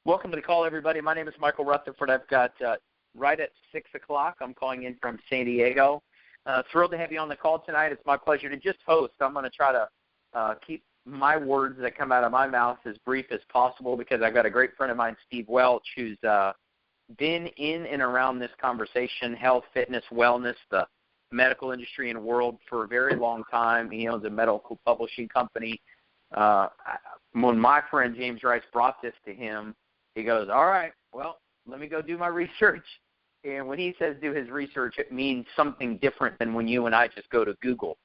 Welcome to the call, everybody. My name is Michael Rutherford. I've got right at 6 o'clock. I'm calling in from San Diego. Thrilled to have you on the call tonight. It's my pleasure to just host. I'm going to try to keep my words that come out of my mouth as brief as possible because I've got a great friend of mine, Steve Welch, who's been in and around this conversation, health, fitness, wellness, the medical industry and world for a very long time. He owns a medical publishing company. When my friend James Rice brought this to him, he goes, all right, well, let me go do my research. And when he says do his research, it means something different than when you and I just go to Google.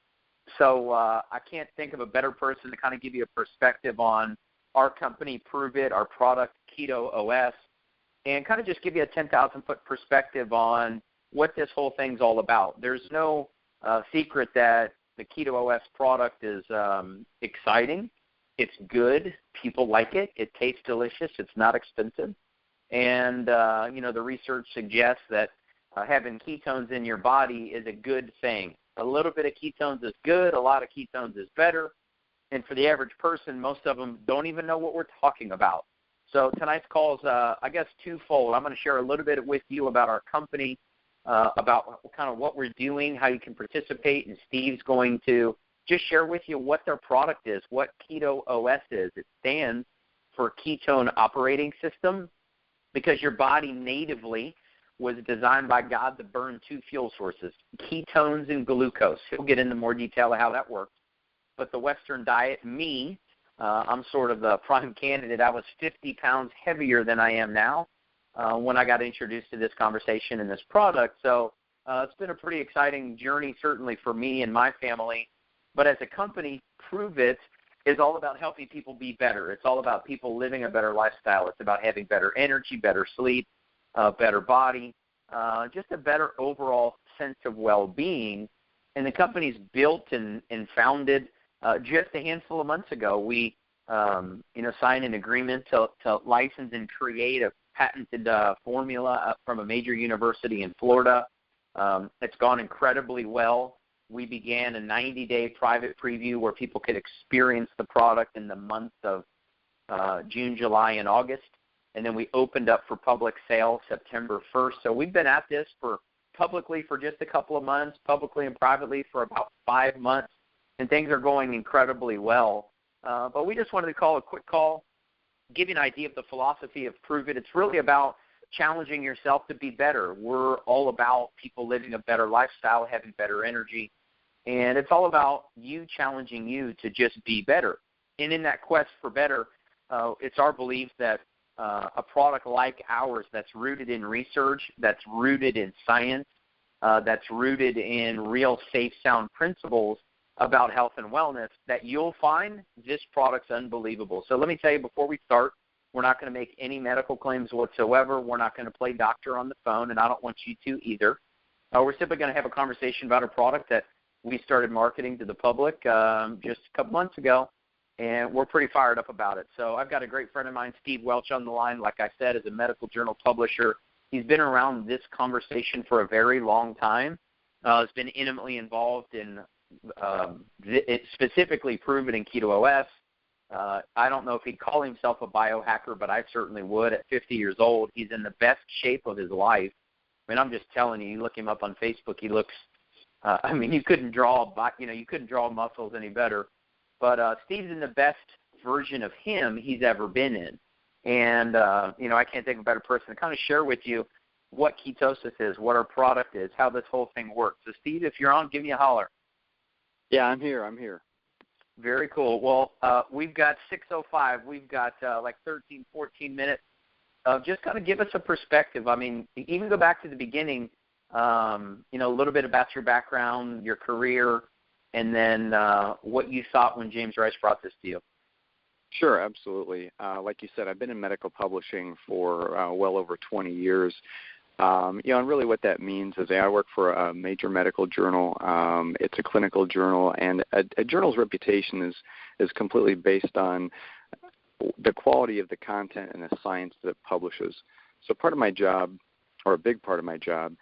So I can't think of a better person to kind of give you a perspective on our company, Pruvit, our product, Keto-os, and kind of just give you a 10,000-foot perspective on what this whole thing's all about. There's no secret that the Keto-os product is exciting. It's good. People like it. It tastes delicious. It's not expensive. And, the research suggests that having ketones in your body is a good thing. A little bit of ketones is good. A lot of ketones is better. And for the average person, most of them don't even know what we're talking about. So tonight's call is, I guess, twofold. I'm going to share a little bit with you about our company, about kind of what we're doing, how you can participate, and Steve's going to just share with you what their product is, what Keto-os is. It stands for Ketone Operating System because your body natively was designed by God to burn two fuel sources, ketones and glucose. He'll get into more detail of how that works. But the Western diet, I'm sort of the prime candidate. I was 50 pounds heavier than I am now when I got introduced to this conversation and this product. So it's been a pretty exciting journey, certainly for me and my family. But as a company, Pruvit is all about helping people be better. It's all about people living a better lifestyle. It's about having better energy, better sleep, better body, just a better overall sense of well-being. And the company's built and founded just a handful of months ago. We, signed an agreement to license and create a patented formula from a major university in Florida. It's gone incredibly well. We began a 90-day private preview where people could experience the product in the months of June, July, and August. And then we opened up for public sale September 1st. So we've been at this publicly for just a couple of months, publicly and privately for about 5 months, and things are going incredibly well. But we just wanted to call a quick call, give you an idea of the philosophy of Pruvit. It's really about challenging yourself to be better. We're all about people living a better lifestyle, having better energy. And it's all about you challenging you to just be better. And in that quest for better, it's our belief that a product like ours that's rooted in research, that's rooted in science, that's rooted in real safe, sound principles about health and wellness, that you'll find this product's unbelievable. So let me tell you before we start, we're not going to make any medical claims whatsoever. We're not going to play doctor on the phone, and I don't want you to either. We're simply going to have a conversation about a product that we started marketing to the public just a couple months ago, and we're pretty fired up about it. So I've got a great friend of mine, Steve Welch, on the line, like I said, is a medical journal publisher. He's been around this conversation for a very long time. He's been intimately involved in specifically Pruvit and Keto-os. I don't know if he'd call himself a biohacker, but I certainly would. At 50 years old, he's in the best shape of his life. I mean, I'm just telling you, you look him up on Facebook, he looks you couldn't draw, muscles any better. But Steve's in the best version of him he's ever been in. And, I can't think of a better person to kind of share with you what ketosis is, what our product is, how this whole thing works. So, Steve, if you're on, give me a holler. Yeah, I'm here. Very cool. Well, we've got 6:05. We've got 13, 14 minutes. Just kind of give us a perspective. I mean, even go back to the beginning, a little bit about your background, your career, and then what you thought when James Rice brought this to you. Sure, absolutely. Like you said, I've been in medical publishing for well over 20 years. And really what that means is I work for a major medical journal. It's a clinical journal, and a journal's reputation is completely based on the quality of the content and the science that it publishes. So part of my job, or a big part of my job,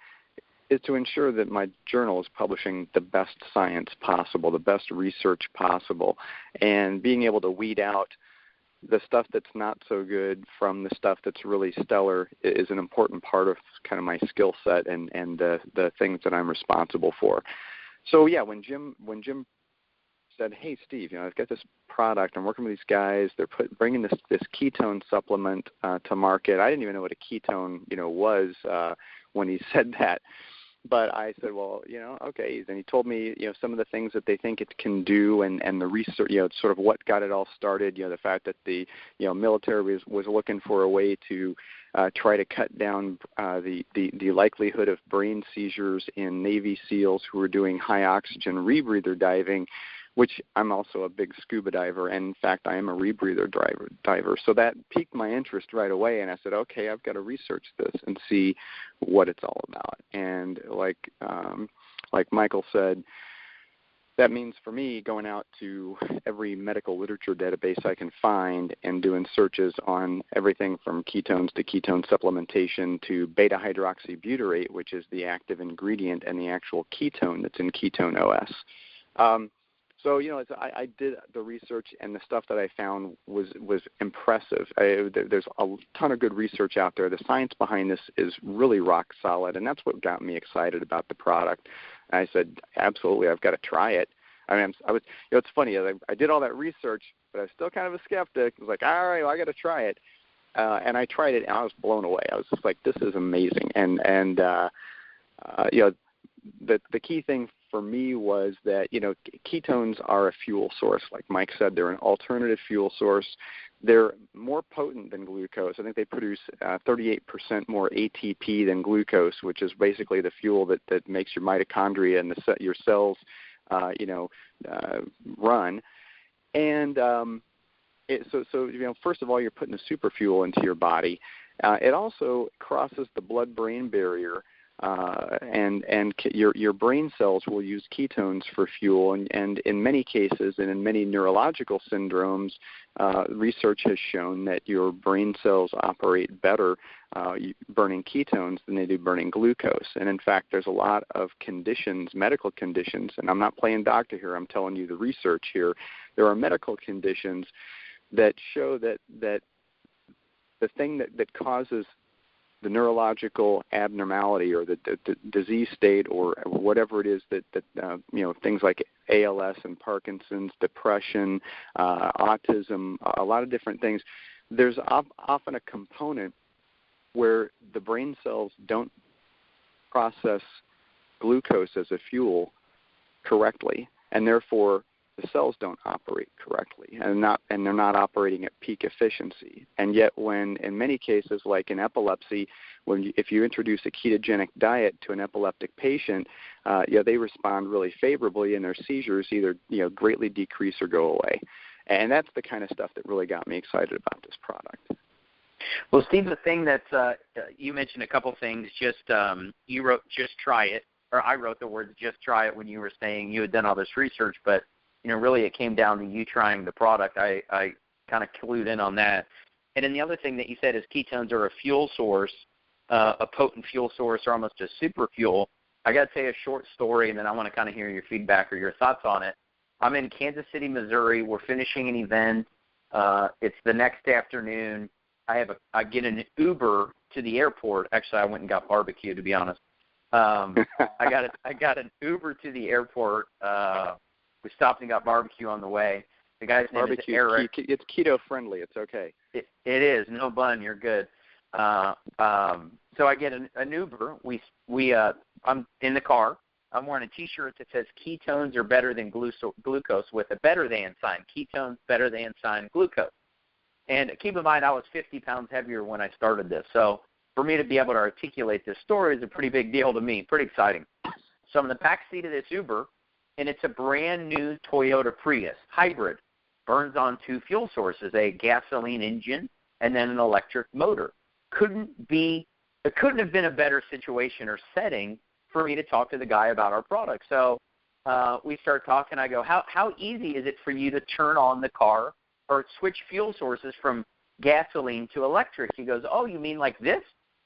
is to ensure that my journal is publishing the best science possible, the best research possible, and being able to weed out the stuff that's not so good from the stuff that's really stellar is an important part of kind of my skill set and the things that I'm responsible for. So yeah, when Jim said, "Hey Steve, I've got this product. I'm working with these guys. They're bringing this ketone supplement to market." I didn't even know what a ketone was when he said that. But I said, well, okay. Then he told me, some of the things that they think it can do, and the research, sort of what got it all started. The fact that the, military was looking for a way to try to cut down the likelihood of brain seizures in Navy SEALs who were doing high oxygen rebreather diving, which I'm also a big scuba diver, and in fact, I am a rebreather diver. So that piqued my interest right away, and I said, okay, I've got to research this and see what it's all about. And like Michael said, that means for me going out to every medical literature database I can find and doing searches on everything from ketones to ketone supplementation to beta-hydroxybutyrate, which is the active ingredient and the actual ketone that's in Keto-os. So, I did the research, and the stuff that I found was impressive. There's a ton of good research out there. The science behind this is really rock solid, and that's what got me excited about the product. And I said, absolutely, I've got to try it. I mean, I was, it's funny. I did all that research, but I was still kind of a skeptic. I was like, all right, well, I got to try it. And I tried it, and I was blown away. I was just like, this is amazing. And the key thing for me was that, ketones are a fuel source. Like Mike said, they're an alternative fuel source. They're more potent than glucose. I think they produce 38% more ATP than glucose, which is basically the fuel that makes your mitochondria and your cells, run. And so first of all, you're putting a super fuel into your body. It also crosses the blood-brain barrier. And your brain cells will use ketones for fuel, and in many cases and in many neurological syndromes, research has shown that your brain cells operate better burning ketones than they do burning glucose. And in fact, there's a lot of conditions, medical conditions, and I'm not playing doctor here, I'm telling you the research here. There are medical conditions that show that the thing that causes the neurological abnormality or the disease state or whatever it is that things like ALS and Parkinson's, depression, autism, a lot of different things, there's often a component where the brain cells don't process glucose as a fuel correctly, and therefore the cells don't operate correctly and they're not operating at peak efficiency. And yet when, in many cases, like in epilepsy, if you introduce a ketogenic diet to an epileptic patient, they respond really favorably and their seizures either greatly decrease or go away. And that's the kind of stuff that really got me excited about this product. Well, Steve, the thing that's you mentioned a couple things. You wrote "just try it," or I wrote the words "just try it" when you were saying you had done all this research, but really it came down to you trying the product. I kind of clued in on that. And then the other thing that you said is ketones are a fuel source, a potent fuel source, or almost a super fuel. I got to tell you a short story, and then I want to kind of hear your feedback or your thoughts on it. I'm in Kansas City, Missouri. We're finishing an event. It's the next afternoon. I get an Uber to the airport. Actually, I went and got barbecue, to be honest. I got an Uber to the airport. We stopped and got barbecue on the way. The guy's name is Eric. It's keto friendly. It's okay. It is. No bun. You're good. So I get an Uber. I'm in the car. I'm wearing a T-shirt that says ketones are better than glucose with a better than sign. Ketones better than sign glucose. And keep in mind, I was 50 pounds heavier when I started this. So for me to be able to articulate this story is a pretty big deal to me. Pretty exciting. So I'm in the back seat of this Uber, and it's a brand new Toyota Prius hybrid. Burns on two fuel sources, a gasoline engine and then an electric motor. It couldn't have been a better situation or setting for me to talk to the guy about our product. So we start talking. I go, how easy is it for you to turn on the car or switch fuel sources from gasoline to electric? He goes, oh, you mean like this?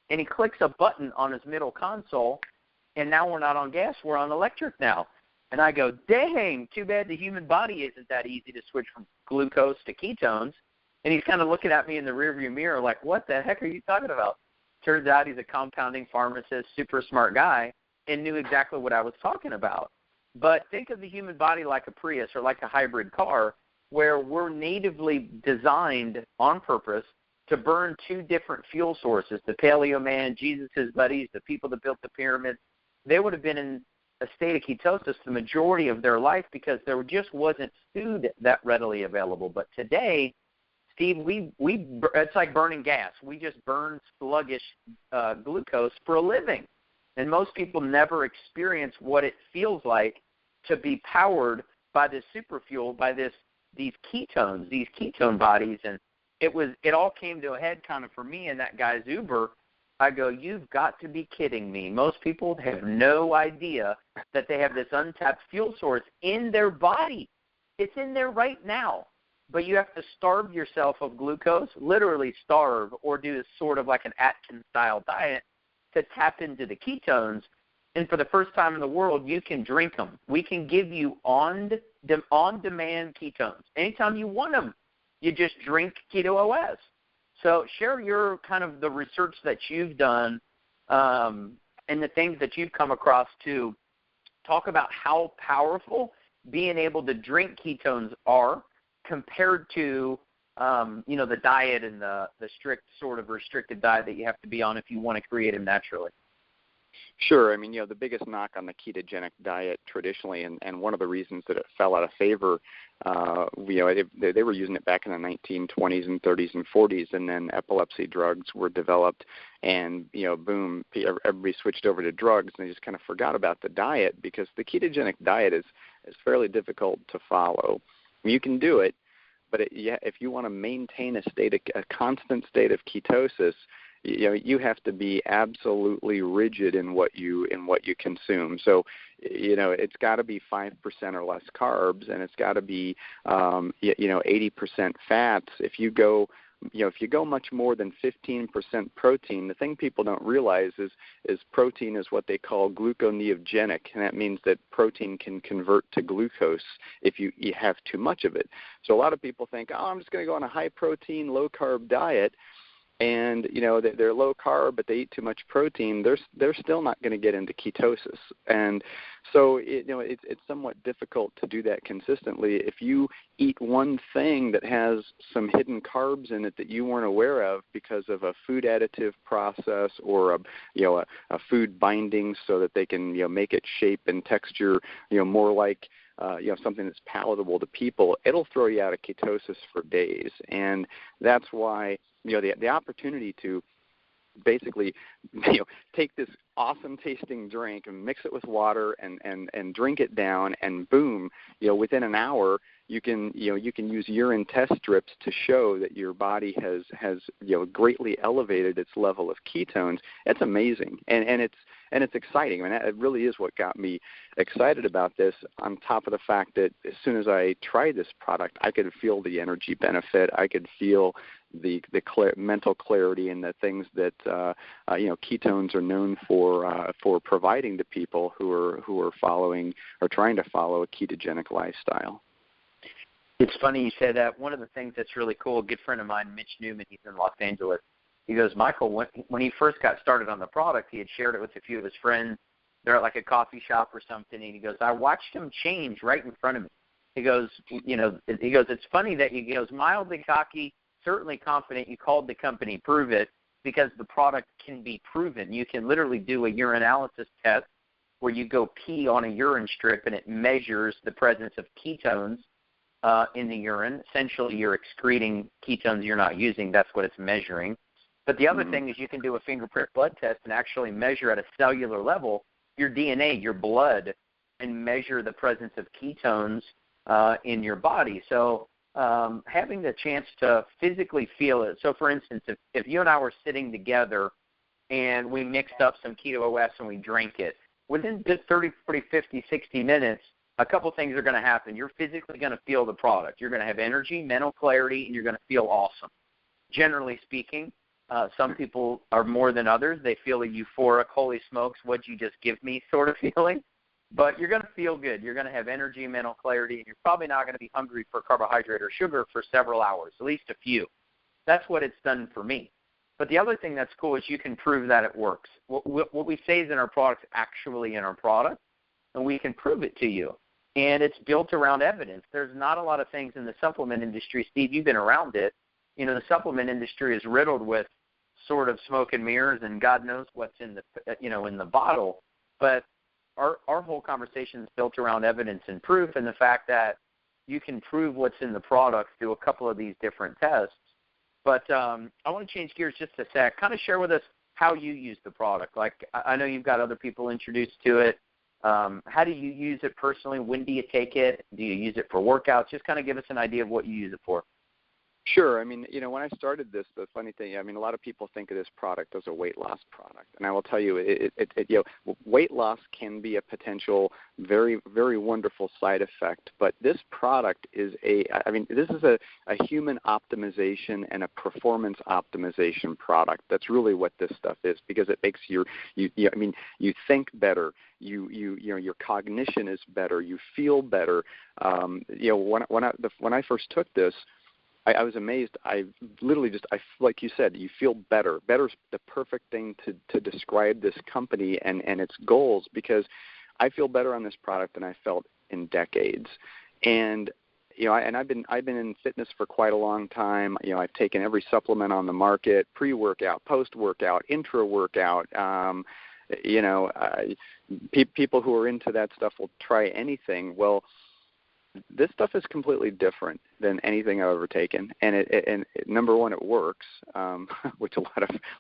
And he clicks a button on his middle console, and now we're not on gas, we're on electric now. And I go, dang, too bad the human body isn't that easy to switch from glucose to ketones. And he's kind of looking at me in the rearview mirror like, what the heck are you talking about? Turns out he's a compounding pharmacist, super smart guy, and knew exactly what I was talking about. But think of the human body like a Prius or like a hybrid car, where we're natively designed on purpose to burn two different fuel sources. The paleo man, Jesus' buddies, the people that built the pyramids, they would have been in a state of ketosis the majority of their life because there just wasn't food that readily available. But today, Steve, it's like burning gas. We just burn sluggish glucose for a living. And most people never experience what it feels like to be powered by this super fuel, by these ketones, these ketone bodies. And it all came to a head kind of for me in that guy's Uber. I go, you've got to be kidding me. Most people have no idea that they have this untapped fuel source in their body. It's in there right now. But you have to starve yourself of glucose, literally starve, or do sort of like an Atkins-style diet to tap into the ketones. And for the first time in the world, you can drink them. We can give you on-demand ketones. Anytime you want them, you just drink Keto-os. So share your kind of the research that you've done and the things that you've come across to talk about how powerful being able to drink ketones are compared to, the diet and the strict sort of restricted diet that you have to be on if you want to create them naturally. Sure. I mean, the biggest knock on the ketogenic diet traditionally, and one of the reasons that it fell out of favor, they were using it back in the 1920s and 30s and 40s, and then epilepsy drugs were developed, and, boom, everybody switched over to drugs, and they just kind of forgot about the diet because the ketogenic diet is fairly difficult to follow. I mean, you can do it, but if you want to maintain a constant state of ketosis, you have to be absolutely rigid in what you consume. So, it's got to be 5% or less carbs, and it's got to be 80% fats. If you go much more than 15% protein, the thing people don't realize is protein is what they call gluconeogenic, and that means that protein can convert to glucose if you have too much of it. So a lot of people think, I'm just going to go on a high-protein, low-carb diet, and they're low carb, but they eat too much protein. They're still not going to get into ketosis, and so it's somewhat difficult to do that consistently. If you eat one thing that has some hidden carbs in it that you weren't aware of because of a food additive process or a food binding, so that they can make it shape and texture more like something that's palatable to people, it'll throw you out of ketosis for days, and that's why. The opportunity to basically take this awesome tasting drink and mix it with water and drink it down, and boom, within an hour you can use urine test strips to show that your body has greatly elevated its level of ketones. It's amazing, and it's exciting. I mean, it really is what got me excited about this, on top of the fact that as soon as I tried this product, I could feel the energy benefit. I could feel the mental clarity and the things that ketones are known for providing to people who are following or trying to follow a ketogenic lifestyle. It's funny you say that. One of the things that's really cool, a good friend of mine, Mitch Newman, he's in Los Angeles. He goes, Michael, when he first got started on the product, he had shared it with a few of his friends. They're at like a coffee shop or something, and he goes, I watched him change right in front of me. He goes, it's funny that he goes, mildly cocky, certainly confident. You called the company Pruvit because the product can be proven. You can literally do a urinalysis test where you go pee on a urine strip and it measures the presence of ketones in the urine. Essentially, you're excreting ketones you're not using. That's what it's measuring. But the other thing is you can do a finger prick blood test and actually measure at a cellular level your DNA, your blood, and measure the presence of ketones in your body. So having the chance to physically feel it. So, for instance, if you and I were sitting together and we mixed up some Keto-os and we drank it, within 30, 40, 50, 60 minutes, a couple things are going to happen. You're physically going to feel the product. You're going to have energy, mental clarity, and you're going to feel awesome. Generally speaking, some people are more than others. They feel a euphoric, holy smokes, what'd you just give me sort of feeling. But you're going to feel good. You're going to have energy, mental clarity, and you're probably not going to be hungry for carbohydrate or sugar for several hours, at least a few. That's what it's done for me. But the other thing that's cool is you can prove that it works. What we say is in our products actually in our product, and we can prove it to you. And it's built around evidence. There's not a lot of things in the supplement industry. Steve, you've been around it. You know, the supplement industry is riddled with sort of smoke and mirrors, and God knows what's in the bottle. But our whole conversation is built around evidence and proof, and the fact that you can prove what's in the product through a couple of these different tests. But I want to change gears just a sec. Kind of share with us how you use the product. Like, I know you've got other people introduced to it. How do you use it personally? When do you take it? Do you use it for workouts? Just kind of give us an idea of what you use it for. Sure. I mean, you know, when I started this, the funny thing, I mean, a lot of people think of this product as a weight loss product. And I will tell you, you know, weight loss can be a potential very, very wonderful side effect. But this product is this is a human optimization and a performance optimization product. That's really what this stuff is, because it makes you think better. You know, your cognition is better. You feel better. You know, when I first took this, I was amazed. I like you said, you feel better. Better's the perfect thing to describe this company and its goals, because I feel better on this product than I felt in decades. And you know, I've been in fitness for quite a long time. You know, I've taken every supplement on the market: pre-workout, post-workout, intra-workout. You know, people who are into that stuff will try anything. Well, this stuff is completely different than anything I've ever taken, and number one, it works, which a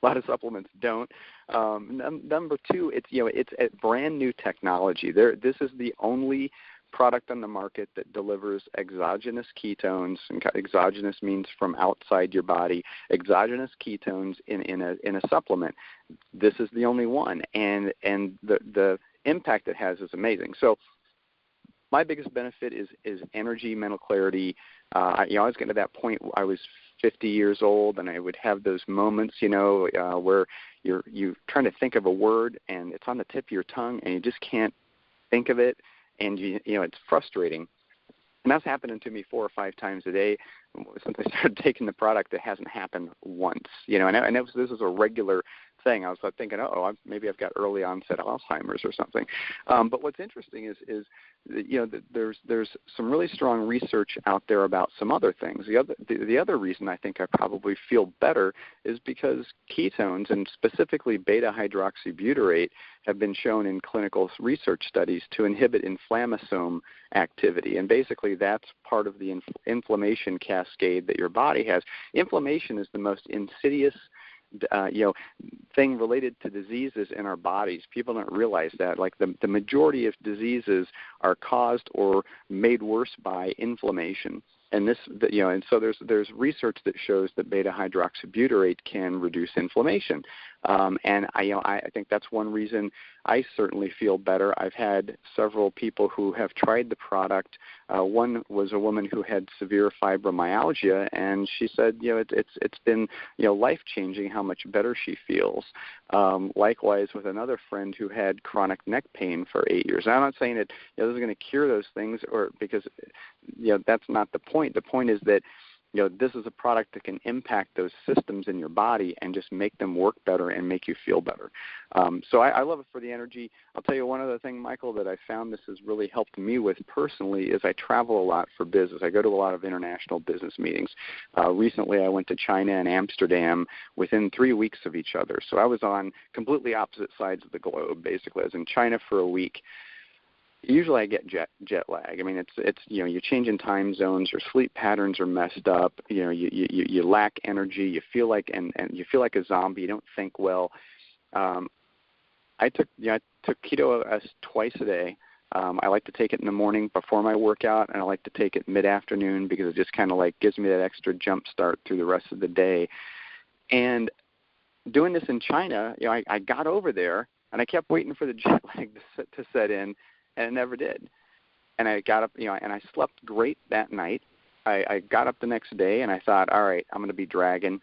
lot of supplements don't. Number two, it's a brand new technology. This is the only product on the market that delivers exogenous ketones, and exogenous means from outside your body. Exogenous ketones in a supplement. This is the only one, and the impact it has is amazing. So my biggest benefit is energy, mental clarity. I was getting to that point. I was 50 years old, and I would have those moments, where you're trying to think of a word, and it's on the tip of your tongue, and you just can't think of it, and it's frustrating. And that's happening to me 4 or 5 times a day since I started taking the product. It hasn't happened once, and this is a regular thing. I was thinking, maybe I've got early onset Alzheimer's or something. But what's interesting is there's some really strong research out there about some other things. The other reason I think I probably feel better is because ketones, and specifically beta-hydroxybutyrate, have been shown in clinical research studies to inhibit inflammasome activity. And basically that's part of the inflammation cascade that your body has. Inflammation is the most insidious thing related to diseases in our bodies. People don't realize that. Like the majority of diseases are caused or made worse by inflammation. And so there's research that shows that beta-hydroxybutyrate can reduce inflammation. And I think that's one reason I certainly feel better. I've had several people who have tried the product. One was a woman who had severe fibromyalgia, and she said, it's been life-changing how much better she feels. Likewise, with another friend who had chronic neck pain for 8 years. And I'm not saying that this is going to cure those things, or because that's not the point. The point is that this is a product that can impact those systems in your body and just make them work better and make you feel better. So I love it for the energy. I'll tell you one other thing, Michael, that I found this has really helped me with personally is I travel a lot for business. I go to a lot of international business meetings. Recently I went to China and Amsterdam within 3 weeks of each other. So I was on completely opposite sides of the globe, basically. I was in China for a week. Usually I get jet lag. I mean, it's you're changing time zones, your sleep patterns are messed up, you lack energy, you feel like and you feel like a zombie, you don't think well. I took Keto-os twice a day. I like to take it in the morning before my workout, and I like to take it mid-afternoon because it just kind of like gives me that extra jump start through the rest of the day. And doing this in China, I got over there and I kept waiting for the jet lag to set in. And it never did. And I got up, and I slept great that night. I got up the next day, and I thought, all right, I'm going to be dragging.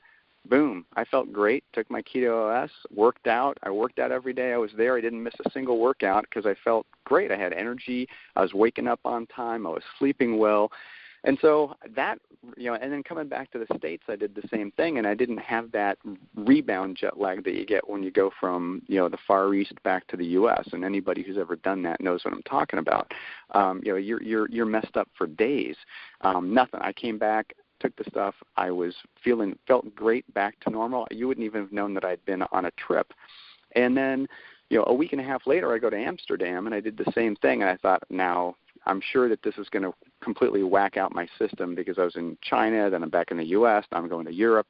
boom, I felt great, took my Keto-os, worked out. I worked out every day I was there. I didn't miss a single workout because I felt great. I had energy. I was waking up on time. I was sleeping well. And so that, and then coming back to the States, I did the same thing, and I didn't have that rebound jet lag that you get when you go from, the Far East back to the U.S., and anybody who's ever done that knows what I'm talking about. You're messed up for days. Nothing. I came back, took the stuff. I was felt great, back to normal. You wouldn't even have known that I'd been on a trip. And then, a week and a half later, I go to Amsterdam, and I did the same thing, and I thought, now I'm sure that this is going to completely whack out my system because I was in China, then I'm back in the U.S., now I'm going to Europe.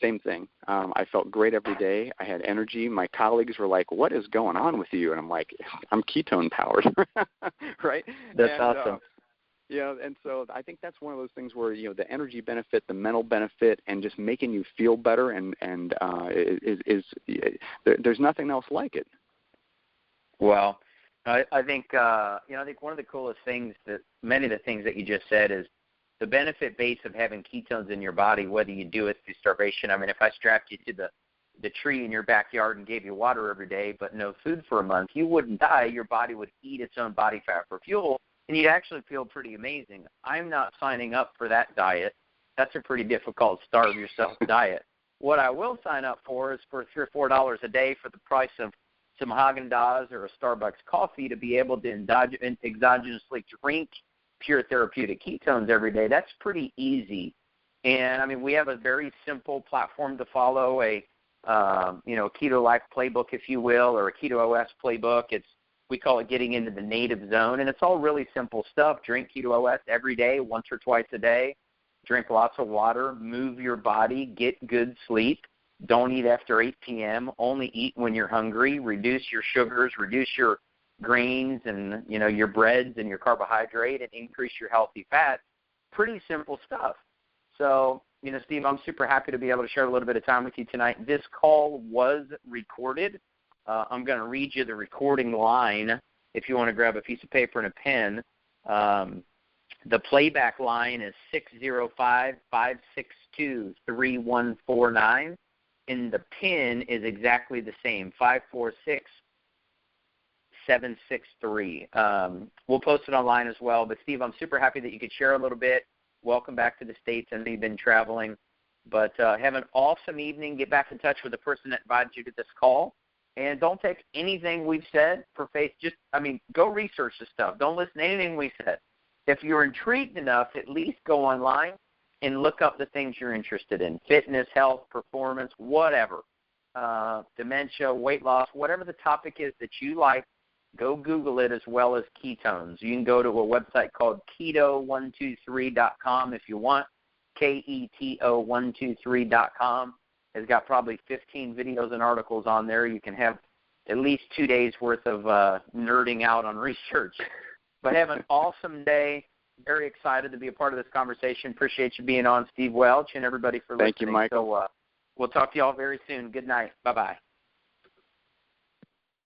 Same thing. I felt great every day. I had energy. My colleagues were like, what is going on with you? And I'm like, I'm ketone powered, right? That's awesome. And so I think that's one of those things where, the energy benefit, the mental benefit, and just making you feel better, and there's nothing else like it. Well, I think one of the coolest things that many of the things that you just said is the benefit base of having ketones in your body, whether you do it through starvation. I mean, if I strapped you to the tree in your backyard and gave you water every day but no food for a month, you wouldn't die. Your body would eat its own body fat for fuel, and you'd actually feel pretty amazing. I'm not signing up for that diet. That's a pretty difficult starve yourself diet. What I will sign up for is for $3 or $4 a day for the price of some Haagen-Dazs or a Starbucks coffee to be able to exogenously drink pure therapeutic ketones every day. That's pretty easy. And, I mean, we have a very simple platform to follow, a Keto Life playbook, if you will, or a Keto-os playbook. We call it getting into the native zone, and it's all really simple stuff. Drink Keto-os every day, once or twice a day. Drink lots of water, move your body, get good sleep. Don't eat after 8 p.m. Only eat when you're hungry. Reduce your sugars, reduce your grains and, your breads and your carbohydrate, and increase your healthy fats. Pretty simple stuff. So, Steve, I'm super happy to be able to share a little bit of time with you tonight. This call was recorded. I'm going to read you the recording line if you want to grab a piece of paper and a pen. The playback line is 605-562-3149. And the PIN is exactly the same, 546763. We'll post it online as well. But, Steve, I'm super happy that you could share a little bit. Welcome back to the States. I know you've been traveling. But have an awesome evening. Get back in touch with the person that invited you to this call. And don't take anything we've said for faith. Go research the stuff. Don't listen to anything we said. If you're intrigued enough, at least go online and look up the things you're interested in, fitness, health, performance, whatever, dementia, weight loss, whatever the topic is that you like, go Google it as well as ketones. You can go to a website called keto123.com if you want, keto123.com. It's got probably 15 videos and articles on there. You can have at least 2 days' worth of nerding out on research. But have an awesome day. Very excited to be a part of this conversation. Appreciate you being on, Steve Welch, and everybody for listening. Thank you, Michael. So we'll talk to you all very soon. Good night. Bye-bye.